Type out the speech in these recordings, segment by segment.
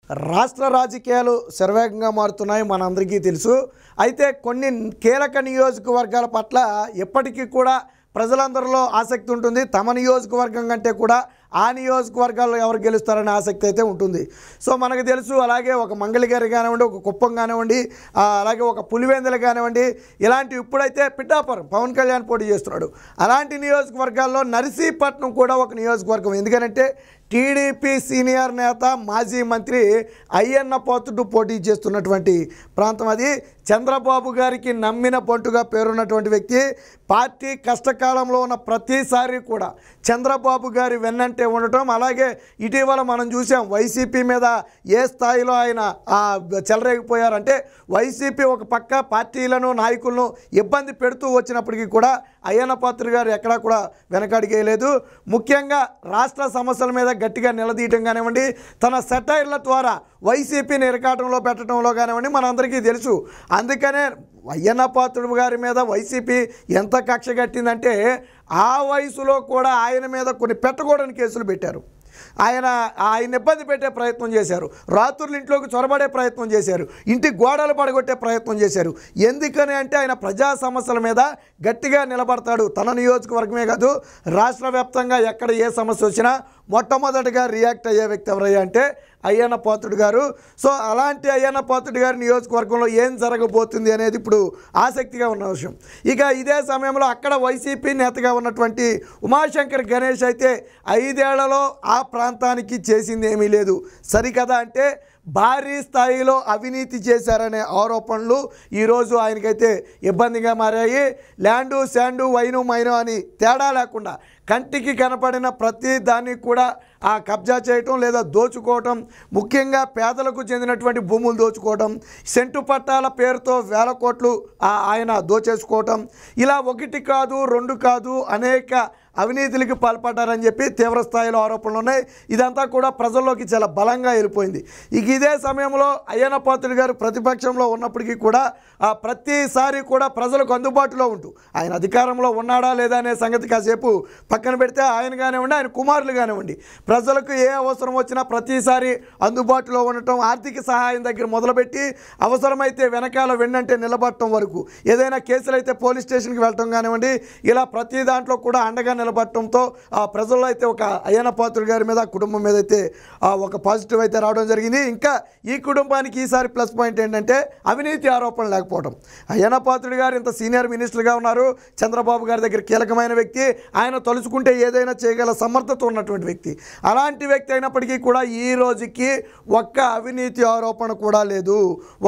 రాష్ట్ర రాజకీయాలు శరవేగంగా మారుతున్నాయి, మనందరికీ తెలుసు. అయితే కొన్ని కీలక నియోజకవర్గాల పట్ల ఎప్పటికీ కూడా ప్రజలందరిలో ఆసక్తి ఉంటుంది. తమ నియోజకవర్గం కంటే కూడా ఆ నియోజకవర్గాల్లో ఎవరు గెలుస్తారనే ఆసక్తి అయితే ఉంటుంది. సో మనకు తెలుసు, అలాగే ఒక మంగళగిరి కానివ్వండి, ఒక కుప్పం కానివ్వండి, అలాగే ఒక పులివెందులు కానివ్వండి, ఇలాంటి ఇప్పుడైతే పిఠాపురం పవన్ కళ్యాణ్ పోటీ చేస్తున్నాడు. అలాంటి నియోజకవర్గాల్లో నర్సీపట్నం కూడా ఒక నియోజకవర్గం. ఎందుకంటే టీడీపీ సీనియర్ నేత మాజీ మంత్రి అయ్యన్న పాత్రుడు పోటీ చేస్తున్నటువంటి ప్రాంతం అది. చంద్రబాబు గారికి నమ్మిన పంటుగా పేరున్నటువంటి వ్యక్తి. పార్టీ కష్టకాలంలో ఉన్న ప్రతిసారి కూడా చంద్రబాబు గారి వెన్నంటే ఉండటం. అలాగే ఇటీవల మనం చూసాం వైసీపీ మీద ఏ స్థాయిలో ఆయన చెలరేగిపోయారంటే, వైసీపీ ఒక పక్క పార్టీలను నాయకులను ఇబ్బంది పెడుతూ వచ్చినప్పటికీ కూడా అయ్యన్న పాత్రుడు గారు ఎక్కడా కూడా వెనకడిగేయలేదు. ముఖ్యంగా రాష్ట్ర సమస్యల మీద గట్టిగా నిలదీయటం కానివ్వండి, తన సెటైర్ల ద్వారా వైసీపీని ఇరకాటంలో పెట్టడంలో కానివ్వండి, మనందరికీ తెలుసు. అందుకనే అయ్యన్న పాత్రుడు గారి మీద వైసీపీ ఎంత కక్ష కట్టిందంటే, ఆ వయసులో కూడా ఆయన మీద కొన్ని పెట్టకూడని కేసులు పెట్టారు. ఆయన ఇబ్బంది పెట్టే ప్రయత్నం చేశారు. రాత్రులు ఇంట్లోకి చొరబడే ప్రయత్నం చేశారు. ఇంటి గోడలు పడగొట్టే ప్రయత్నం చేశారు. ఎందుకని అంటే ఆయన ప్రజా సమస్యల మీద గట్టిగా నిలబడతాడు. తన నియోజకవర్గమే కాదు, రాష్ట్ర వ్యాప్తంగా ఎక్కడ ఏ సమస్య వచ్చినా మొట్టమొదటిగా రియాక్ట్ అయ్యే వ్యక్తి ఎవరయ్యా అంటే అయ్యన్న పాత్రుడు గారు. సో అలాంటి అయ్యన్న పాత్రుడు గారి నియోజకవర్గంలో ఏం జరగబోతుంది అనేది ఇప్పుడు ఆసక్తిగా ఉన్న విషయం. ఇక ఇదే సమయంలో అక్కడ వైసీపీ నేతగా ఉన్నటువంటి ఉమాశంకర్ గణేష్ అయితే 5 ఏళ్లలో ఆ ప్రాంతానికి చేసింది ఏమీ లేదు. సరికదా అంటే భారీ స్థాయిలో అవినీతి చేశారనే ఆరోపణలు ఈరోజు ఆయనకైతే ఇబ్బందిగా మారాయి. ల్యాండు శాండు వైను మైను అని తేడా లేకుండా కంటికి కనపడిన ప్రతి దాన్ని కూడా కబ్జా చేయటం లేదా దోచుకోవటం, ముఖ్యంగా పేదలకు చెందినటువంటి భూములు దోచుకోవటం, సెంటు పట్టాల పేరుతో వేల కోట్లు ఆయన దోచేసుకోవటం, ఇలా 1 కాదు 2 కాదు అనేక అవినీతులకి పాల్పడ్డారని చెప్పి తీవ్ర స్థాయిలో ఆరోపణలు ఉన్నాయి. ఇదంతా కూడా ప్రజల్లోకి చాలా బలంగా వెళ్ళిపోయింది. ఇక ఇదే సమయంలో అయ్యన్న పాత్రుడు గారు ప్రతిపక్షంలో ఉన్నప్పటికీ కూడా ప్రతిసారి కూడా ప్రజలకు అందుబాటులో ఉంటూ, ఆయన అధికారంలో ఉన్నాడా లేదా అనే సంగతి కాసేపు పక్కన పెడితే, ఆయన కానివ్వండి ఆయన కుమారులు కానివ్వండి, ప్రజలకు ఏ అవసరం వచ్చినా ప్రతిసారి అందుబాటులో ఉండటం, ఆర్థిక సహాయం దగ్గర మొదలుపెట్టి అవసరమైతే వెనకాల వెన్నంటే నిలబడటం వరకు, ఏదైనా కేసులు అయితే పోలీస్ స్టేషన్కి వెళ్ళటం కానివ్వండి, ఇలా ప్రతి దాంట్లో కూడా అండగా నిలబడటంతో ప్రజల్లో అయితే ఒక అయ్యన్న పాత్రుడు గారి మీద కుటుంబం మీద అయితే ఒక పాజిటివ్ అయితే రావడం జరిగింది. ఇంకా ఈ కుటుంబానికి ఈసారి ప్లస్ పాయింట్ ఏంటంటే అవినీతి ఆరోపణలు లేకపోవడం. అయ్యన్న పాత్రుడు గారు ఇంత సీనియర్ మినిస్టర్గా ఉన్నారు, చంద్రబాబు గారి దగ్గర కీలకమైన వ్యక్తి, ఆయన తలుచుకుంటే ఏదైనా చేయగల సమర్థత ఉన్నటువంటి వ్యక్తి. అలాంటి వ్యక్తి అయినప్పటికీ కూడా ఈ రోజుకి ఒక్క అవినీతి ఆరోపణ కూడా లేదు,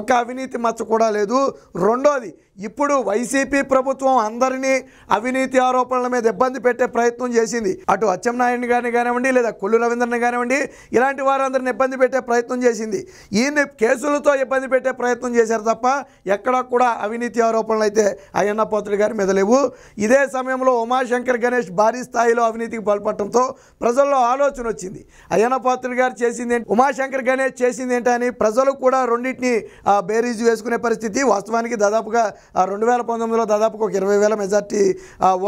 ఒక్క అవినీతి మచ్చ కూడా లేదు. రెండోది, ఇప్పుడు వైసీపీ ప్రభుత్వం అందరినీ అవినీతి ఆరోపణల మీద ఇబ్బంది పెట్టే ప్రయత్నం చేసింది. అటు అచ్చెన్నాయుడిని కానివ్వండి, లేదా కొల్లు రవీంద్రని కానివ్వండి, ఇలాంటి వారందరిని ఇబ్బంది పెట్టే ప్రయత్నం చేసింది. ఈయన కేసులతో ఇబ్బంది పెట్టే ప్రయత్నం చేశారు తప్ప ఎక్కడా కూడా అవినీతి ఆరోపణలు అయితే అయ్యన్న పాత్రుడు గారి మీద లేవు. ఇదే సమయంలో ఉమాశంకర్ గణేష్ భారీ స్థాయిలో అవినీతికి పాల్పడటంతో ప్రజల్లో ఆలోచన వచ్చింది, అయ్యన్న పాత్రుడు గారు చేసింది ఏంటి, ఉమాశంకర్ గణేష్ చేసింది ఏంటని ప్రజలు కూడా రెండింటిని బేరీజు వేసుకునే పరిస్థితి. వాస్తవానికి దాదాపుగా 2019లో దాదాపుగా ఒక 20,000 మెజార్టీ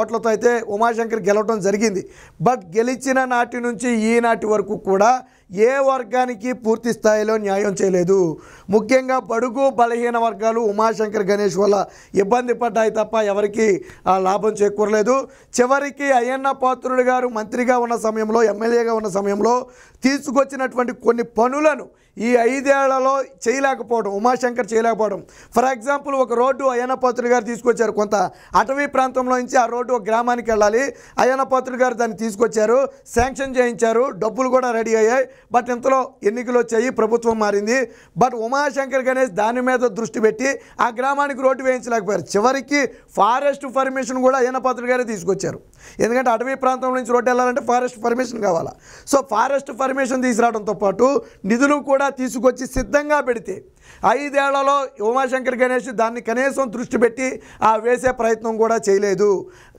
ఓట్లతో అయితే ఉమాశంకర్ గెలవడం జరిగింది. బట్ గెలిచిన నాటి నుంచి ఈనాటి వరకు కూడా ఏ వర్గానికి పూర్తి స్థాయిలో న్యాయం చేయలేదు. ముఖ్యంగా బడుగు బలహీన వర్గాలు ఉమాశంకర్ గణేష్ వల్ల ఇబ్బంది పడ్డాయి తప్ప ఎవరికి లాభం చేకూరలేదు. చివరికి అయ్యన్న పాత్రుడు గారు మంత్రిగా ఉన్న సమయంలో, ఎమ్మెల్యేగా ఉన్న సమయంలో తీసుకొచ్చినటువంటి కొన్ని పనులను ఈ 5 ఏళ్లలో చేయలేకపోవడం, ఉమాశంకర్ చేయలేకపోవడం. ఫర్ ఎగ్జాంపుల్, ఒక రోడ్డు అయ్యన్న పాత్రుడు గారు తీసుకొచ్చారు. కొంత అటవీ ప్రాంతంలో నుంచి ఆ రోడ్డు ఒక గ్రామానికి వెళ్ళాలి. అయ్యన్న పాత్రుడు గారు దాన్ని తీసుకొచ్చారు, శాంక్షన్ చేయించారు, డబ్బులు కూడా రెడీ అయ్యాయి. బట్ ఇంతలో ఎన్నికలు వచ్చాయి, ప్రభుత్వం మారింది. బట్ ఉమాశంకర్ గణేష్ దాని మీద దృష్టి పెట్టి ఆ గ్రామానికి రోడ్డు వేయించలేకపోయారు. చివరికి ఫారెస్ట్ పర్మిషన్ కూడా అయ్యన్న పాత్రుడు గారే తీసుకొచ్చారు. ఎందుకంటే అటవీ ప్రాంతం నుంచి రోడ్డు వెళ్ళాలంటే ఫారెస్ట్ పర్మిషన్ కావాలా. సో ఫారెస్ట్ పర్మిషన్ తీసుకురావడంతో పాటు నిధులు కూడా తీసుకొచ్చి సిద్ధంగా పెడితే 5 ఏళ్లలో ఉమాశంకర్ గణేష్ దాన్ని కనీసం దృష్టి పెట్టి వేసే ప్రయత్నం కూడా చేయలేదు.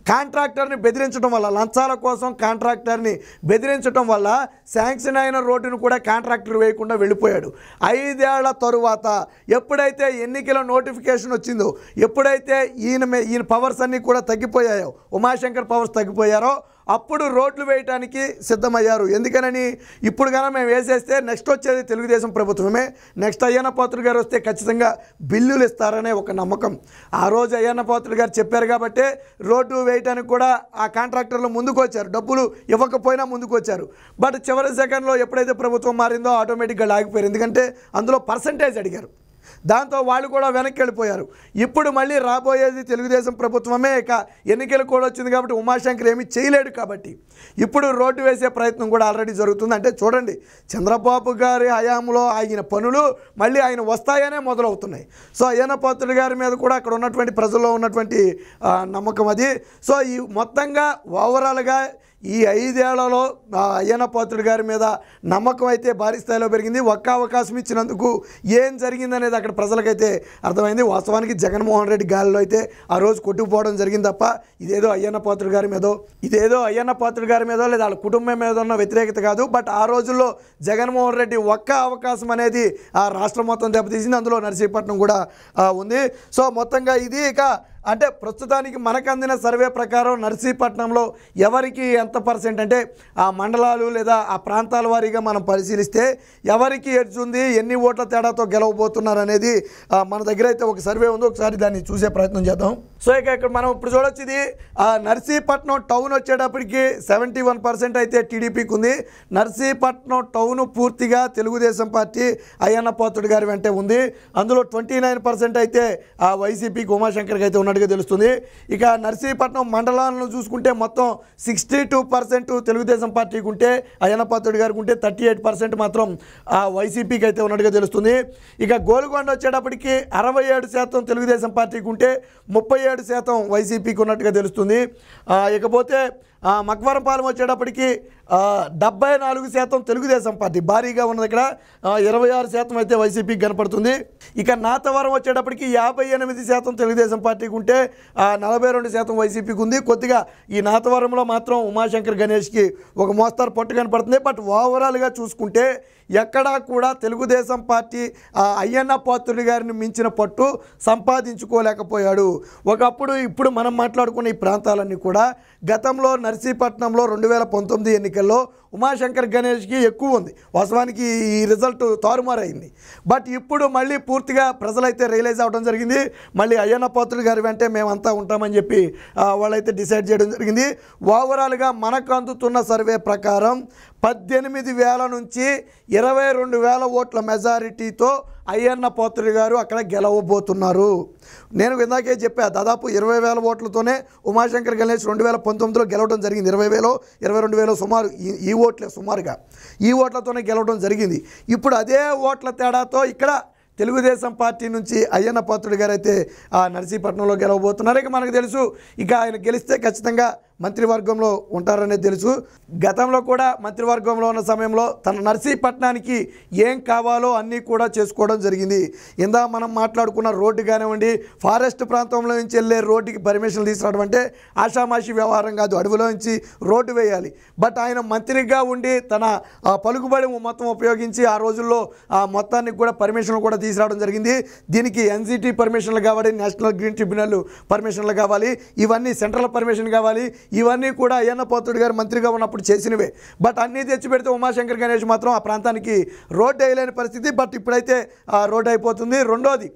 కాంట్రాక్టర్ని బెదిరించడం వల్ల, లంచాల కోసం కాంట్రాక్టర్ని బెదిరించడం వల్ల శాంక్షన్ అయిన రోడ్డును కూడా కాంట్రాక్టర్ వేయకుండా వెళ్ళిపోయాడు. 5 ఏళ్ల తరువాత ఎప్పుడైతే ఎన్నికల నోటిఫికేషన్ వచ్చిందో, ఎప్పుడైతే ఈయన పవర్స్ అన్నీ కూడా తగ్గిపోయాయో, ఉమాశంకర్ పవర్స్ తగ్గిపోయారో, అప్పుడు రోడ్లు వేయటానికి సిద్ధమయ్యారు. ఎందుకనని ఇప్పుడు కనుక మేము వేసేస్తే నెక్స్ట్ వచ్చేది తెలుగుదేశం ప్రభుత్వమే, నెక్స్ట్ అయ్యన్న పాత్రుడు గారు వస్తే ఖచ్చితంగా బిల్లులు ఇస్తారనే ఒక నమ్మకం. ఆ రోజు అయ్యన్న పాత్రుడు గారు చెప్పారు కాబట్టి రోడ్డు వేయటానికి కూడా ఆ కాంట్రాక్టర్లు ముందుకు వచ్చారు, డబ్బులు ఇవ్వకపోయినా ముందుకు వచ్చారు. బట్ చివరి సెకండ్లో ఎప్పుడైతే ప్రభుత్వం మారిందో ఆటోమేటిక్గా ఆగిపోయారు. ఎందుకంటే అందులో పర్సంటేజ్ అడిగారు, దాంతో వాళ్ళు కూడా వెనక్కి వెళ్ళిపోయారు. ఇప్పుడు మళ్ళీ రాబోయేది తెలుగుదేశం ప్రభుత్వమే. ఇక ఎన్నికలు కూడా వచ్చింది కాబట్టి ఉమాశంకర్ ఏమీ చేయలేడు కాబట్టి ఇప్పుడు రోడ్డు వేసే ప్రయత్నం కూడా ఆల్రెడీ జరుగుతుంది. అంటే చూడండి, చంద్రబాబు గారి హయాంలో ఆగిన పనులు మళ్ళీ ఆయన వస్తాయనే మొదలవుతున్నాయి. సో అయ్యన్న పాత్రుడు గారి మీద కూడా అక్కడ ఉన్నటువంటి ప్రజల్లో ఉన్నటువంటి నమ్మకం అది. సో ఈ మొత్తంగా ఓవరాల్గా ఈ 5 ఏళ్లలో అయ్యన్న పాత్రుడు గారి మీద నమ్మకం అయితే భారీ స్థాయిలో పెరిగింది. ఒక్క అవకాశం ఇచ్చినందుకు ఏం జరిగిందనేది అక్కడ ప్రజలకైతే అర్థమైంది. వాస్తవానికి జగన్మోహన్ రెడ్డి గాలిలో అయితే ఆ రోజు కొట్టుకుపోవడం జరిగింది తప్ప ఇదేదో అయ్యన్న పాత్రుడు గారి మీదో లేదా వాళ్ళ కుటుంబం మీద ఉన్న వ్యతిరేకత కాదు. బట్ ఆ రోజుల్లో జగన్మోహన్ రెడ్డి ఒక్క అవకాశం అనేది ఆ రాష్ట్రం మొత్తం దెబ్బతీసింది. అందులో నర్సీపట్నం కూడా ఉంది. సో మొత్తంగా ఇది ఇక అంటే ప్రస్తుతానికి మనకు అందిన సర్వే ప్రకారం నర్సీపట్నంలో ఎవరికి ఎంత పర్సెంట్ అంటే ఆ మండలాలు లేదా ఆ ప్రాంతాల వారీగా మనం పరిశీలిస్తే ఎవరికి ఎడ్జుంది, ఎన్ని ఓట్ల తేడాతో గెలవబోతున్నారు అనేది మన దగ్గర అయితే ఒక సర్వే ఉంది. ఒకసారి దాన్ని చూసే ప్రయత్నం చేద్దాం. సో ఇక ఇక్కడ మనం ఇప్పుడు చూడొచ్చు, ఇది నర్సీపట్నం టౌన్ వచ్చేటప్పటికి 71% అయితే టీడీపీకి ఉంది. నర్సీపట్నం టౌన్ పూర్తిగా తెలుగుదేశం పార్టీ అయ్యన్న పాత్రుడు గారి వెంటే ఉంది. అందులో 29% అయితే ఆ వైసీపీకి ఉమాశంకర్కి అయితే ఉన్నట్టుగా తెలుస్తుంది. ఇక నర్సీపట్నం మండలాలను చూసుకుంటే మొత్తం 62% తెలుగుదేశం పార్టీకి ఉంటే అయ్యన్న పాత్రుడు గారికి ఉంటే 38% మాత్రం ఆ వైసీపీకి అయితే ఉన్నట్టుగా తెలుస్తుంది. ఇక గోల్కొండ వచ్చేటప్పటికి 67% తెలుగుదేశం పార్టీకి ఉంటే 37% వైసీపీకి ఉన్నట్టుగా తెలుస్తుంది. ఇకపోతే మక్వరంపాలెం వచ్చేటప్పటికి 74% తెలుగుదేశం పార్టీ భారీగా ఉన్నది. ఇక్కడ 26% అయితే వైసీపీకి కనపడుతుంది. ఇక నాతవరం వచ్చేటప్పటికి 58% తెలుగుదేశం పార్టీకి ఉంటే 42% వైసీపీకి ఉంది. కొద్దిగా ఈ నాతవరంలో మాత్రం ఉమాశంకర్ గణేష్కి ఒక మోస్తారు పట్టు కనపడుతుంది. బట్ ఓవరాల్గా చూసుకుంటే ఎక్కడా కూడా తెలుగుదేశం పార్టీ అయ్యన్న పాత్రుడి గారిని మించిన పట్టు సంపాదించుకోలేకపోయాడు. ఒకప్పుడు ఇప్పుడు మనం మాట్లాడుకున్న ఈ ప్రాంతాలన్నీ కూడా గతంలో నర్సీపట్నంలో 2019 ఎన్నికల్లో ఉమాశంకర్ గణేష్కి ఎక్కువ ఉంది. వాస్తవానికి ఈ రిజల్ట్ తారుమారైంది. బట్ ఇప్పుడు మళ్ళీ పూర్తిగా ప్రజలైతే రియలైజ్ అవ్వడం జరిగింది. మళ్ళీ అయ్యన్న పాత్రుడు గారి వెంటే మేమంతా ఉంటామని చెప్పి వాళ్ళైతే డిసైడ్ చేయడం జరిగింది. ఓవరాల్గా మనకు అందుతున్న సర్వే ప్రకారం 18,000 నుంచి 22,000 ఓట్ల మెజారిటీతో అయ్యన్న పాత్రుడు గారు అక్కడ గెలవబోతున్నారు. నేను ఇందాకే చెప్పా, దాదాపు 20,000 ఓట్లతోనే ఉమాశంకర్ గణేష్ 2019లో గెలవడం జరిగింది. 20,000 22,000 సుమారు ఈ ఓట్లే సుమారుగా ఈ ఓట్లతోనే గెలవడం జరిగింది. ఇప్పుడు అదే ఓట్ల తేడాతో ఇక్కడ తెలుగుదేశం పార్టీ నుంచి అయ్యన్న పాత్రుడు గారు అయితే నర్సీపట్నంలో గెలవబోతున్నారు. ఇక మనకు తెలుసు, ఇక ఆయన గెలిస్తే ఖచ్చితంగా మంత్రివర్గంలో ఉంటారనేది తెలుసు. గతంలో కూడా మంత్రివర్గంలో ఉన్న సమయంలో తన నర్సీపట్నానికి ఏం కావాలో అన్నీ కూడా చేసుకోవడం జరిగింది. ఇందా మనం మాట్లాడుకున్న రోడ్డు కానివ్వండి, ఫారెస్ట్ ప్రాంతంలో నుంచి వెళ్ళే రోడ్డుకి పర్మిషన్లు తీసుకురావడం అంటే ఆషామాషి వ్యవహారం కాదు. అడవిలో నుంచి రోడ్డు వేయాలి. బట్ ఆయన మంత్రిగా ఉండి తన పలుకుబడి మొత్తం ఉపయోగించి ఆ రోజుల్లో ఆ మొత్తానికి కూడా పర్మిషన్లు కూడా తీసుకురావడం జరిగింది. దీనికి ఎన్జిటి పర్మిషన్లు కావాలి, నేషనల్ గ్రీన్ ట్రిబ్యునల్ పర్మిషన్లు కావాలి, ఇవన్నీ సెంట్రల్ పర్మిషన్ కావాలి. ఇవన్నీ కూడా అయ్యన్న పాత్రుడు గారు మంత్రిగా ఉన్నప్పుడు చేసినవే. బట్ అన్నీ తెచ్చిపెడితే ఉమాశంకర్ గణేష్ మాత్రం ఆ ప్రాంతానికి రోడ్డు వేయలేని పరిస్థితి. బట్ ఇప్పుడైతే రోడ్డు అయిపోతుంది. రెండోది,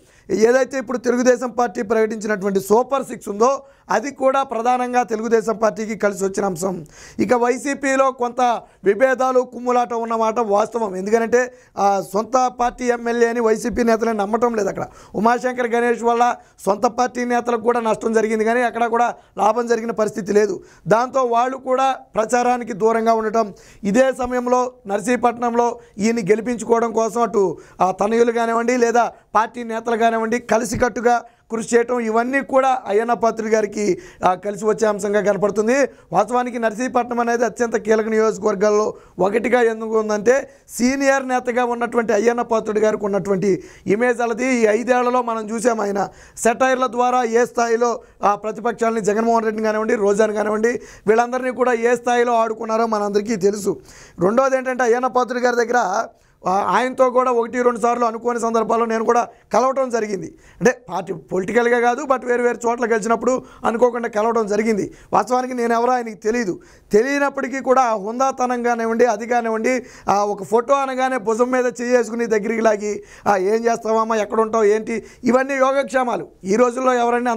ఏదైతే ఇప్పుడు తెలుగుదేశం పార్టీ ప్రకటించినటువంటి సూపర్ 6 ఉందో అది కూడా ప్రధానంగా తెలుగుదేశం పార్టీకి కలిసి వచ్చిన అంశం. ఇక వైసీపీలో కొంత విభేదాలు కుమ్ములాట ఉన్నమాట వాస్తవం. ఎందుకంటే సొంత పార్టీ ఎమ్మెల్యేని వైసీపీ నేతలను నమ్మటం లేదు. అక్కడ ఉమాశంకర్ గణేష్ వల్ల సొంత పార్టీ నేతలకు కూడా నష్టం జరిగింది, కానీ అక్కడ కూడా లాభం జరిగిన పరిస్థితి లేదు. దాంతో వాళ్ళు కూడా ప్రచారానికి దూరంగా ఉండటం. ఇదే సమయంలో నర్సీపట్నంలో ఈయన్ని గెలిపించుకోవడం కోసం అటు తనయులు కానివ్వండి లేదా పార్టీ నేతలు కానివ్వండి కలిసికట్టుగా కృషి చేయటం, ఇవన్నీ కూడా అయ్యన్న పాత్రుడు గారికి కలిసి వచ్చే అంశంగా కనపడుతుంది. వాస్తవానికి నర్సీపట్నం అనేది అత్యంత కీలక నియోజకవర్గాల్లో ఒకటిగా ఎందుకు ఉందంటే సీనియర్ నేతగా ఉన్నటువంటి అయ్యన్న పాత్రుడు గారికి ఉన్నటువంటి ఇమేజ్ అలది. ఈ 5 ఏళ్లలో మనం చూసాం ఆయన సెటైర్ల ద్వారా ఏ స్థాయిలో ప్రతిపక్షాలని జగన్మోహన్ రెడ్డిని కానివ్వండి, రోజాని కానివ్వండి, వీళ్ళందరినీ కూడా ఏ స్థాయిలో ఆడుకున్నారో మనందరికీ తెలుసు. రెండోది ఏంటంటే అయ్యన్న పాత్రుడు గారి దగ్గర ఆయనతో కూడా 1-2 సార్లు అనుకోని సందర్భాల్లో నేను కూడా కలవటం జరిగింది. అంటే పార్టీ పొలిటికల్గా కాదు, బట్ వేరు వేరు చోట్ల కలిసినప్పుడు అనుకోకుండా కలవడం జరిగింది. వాస్తవానికి నేను ఎవరో ఆయనకి తెలియనప్పటికీ కూడా హుందాతనం కానివ్వండి, అది కానివ్వండి, ఒక ఫోటో అనగానే భుజం మీద చేసుకుని దగ్గరికి లాగి ఏం చేస్తావమ్మా, ఎక్కడ ఉంటావు, ఏంటి, ఇవన్నీ యోగక్షేమాలు. ఈ రోజుల్లో ఎవరైనా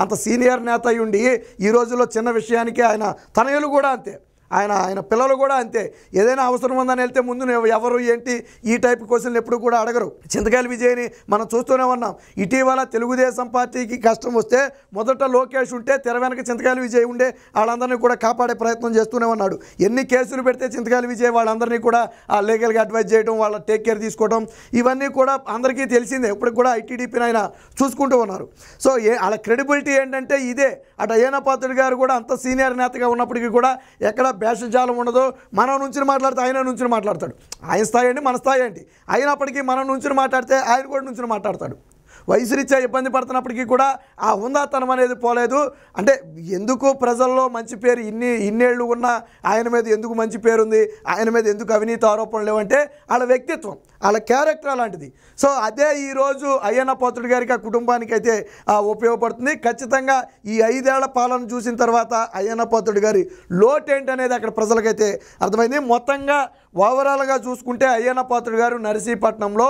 అంత సీనియర్ నేత అయి ఉండి ఈ రోజుల్లో చిన్న విషయానికి ఆయన తనయులు కూడా అంతే, ఆయన పిల్లలు కూడా అంతే. ఏదైనా అవసరం ఉందని వెళ్తే ముందు ఎవరు ఏంటి ఈ టైప్ క్వశ్చన్లు ఎప్పుడు కూడా అడగరు. చింతకాయల విజయ్ని మనం చూస్తూనే ఉన్నాం. ఇటీవల తెలుగుదేశం పార్టీకి కష్టం వస్తే మొదట లోకేష్ ఉంటే తెర వెనక చింతకాయల విజయ్ ఉండే వాళ్ళందరినీ కూడా కాపాడే ప్రయత్నం చేస్తూనే ఉన్నాడు. ఎన్ని కేసులు పెడితే చింతకాయల విజయ్ వాళ్ళందరినీ కూడా లీగల్గా అడ్వైజ్ చేయడం, వాళ్ళ టేక్ కేర్ తీసుకోవడం, ఇవన్నీ కూడా అందరికీ తెలిసిందే. ఇప్పుడు కూడా ఐటీడీపీని ఆయన చూసుకుంటూ ఉన్నారు. సో వాళ్ళ క్రెడిబిలిటీ ఏంటంటే ఇదే. అటు అయ్యన్న పాత్రుడు గారు కూడా అంత సీనియర్ నేతగా ఉన్నప్పటికీ కూడా ఎక్కడ భేషజాలం ఉండదు. మనం నుంచి మాట్లాడితే ఆయన నుంచి మాట్లాడతాడు. ఆయన స్థాయి ఏంటి, మన స్థాయి ఏంటి, అయినప్పటికీ మనం నుంచి మాట్లాడితే ఆయన కూడా నుంచి మాట్లాడతాడు. వయసు రీత్యా ఇబ్బంది పడుతున్నప్పటికీ కూడా ఆ హుందాతనం అనేది పోలేదు. అంటే ఎందుకు ప్రజల్లో మంచి పేరు ఇన్నేళ్ళు ఉన్నా ఆయన మీద ఎందుకు మంచి పేరు ఉంది, ఆయన మీద ఎందుకు అవినీతి ఆరోపణలు లేవంటే వాళ్ళ వ్యక్తిత్వం, వాళ్ళ క్యారెక్టర్ అలాంటిది. సో అదే ఈరోజు అయ్యన్న పాత్రుడు గారికి, ఆ కుటుంబానికి అయితే ఉపయోగపడుతుంది. ఖచ్చితంగా ఈ 5 ఏళ్ల పాలన చూసిన తర్వాత అయ్యన్న పాత్రుడు గారి లోటు ఏంటనేది అక్కడ ప్రజలకైతే అర్థమైంది. మొత్తంగా ఓవరాల్గా చూసుకుంటే అయ్యన్న పాత్రుడు గారు నర్సీపట్నంలో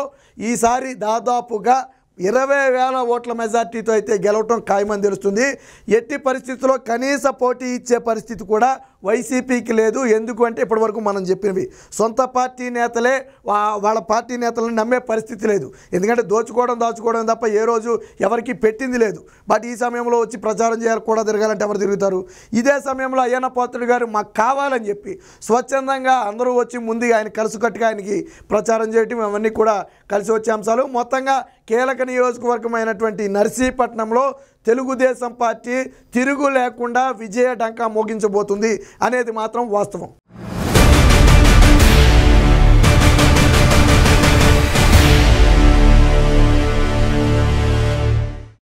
ఈసారి దాదాపుగా 20,000 ఓట్ల మెజార్టీతో అయితే గెలవటం ఖాయమని తెలుస్తుంది. ఎట్టి పరిస్థితుల్లో కనీస పోటీ ఇచ్చే పరిస్థితి కూడా వైసీపీకి లేదు. ఎందుకు అంటే ఇప్పటివరకు మనం చెప్పినవి సొంత పార్టీ నేతలే వాళ్ళ పార్టీ నేతలను నమ్మే పరిస్థితి లేదు. ఎందుకంటే దాచుకోవడం తప్ప ఏ రోజు ఎవరికి పెట్టింది లేదు. బట్ ఈ సమయంలో వచ్చి ప్రచారం చేయాలి, కూడా తిరగాలంటే ఎవరు తిరుగుతారు? ఇదే సమయంలో అయ్యన్న పాత్రుడు గారు మాకు కావాలని చెప్పి స్వచ్ఛందంగా అందరూ వచ్చి ముందుగా ఆయన కలుసుకట్టుగా ఆయనకి ప్రచారం చేయటం, అవన్నీ కూడా కలిసి వచ్చే అంశాలు. మొత్తంగా కీలక నియోజకవర్గమైనటువంటి నర్సీపట్నంలో తెలుగుదేశం పార్టీ తిరుగు లేకుండా విజయ డంకా మోగించబోతుంది అనేది మాత్రం వాస్తవం.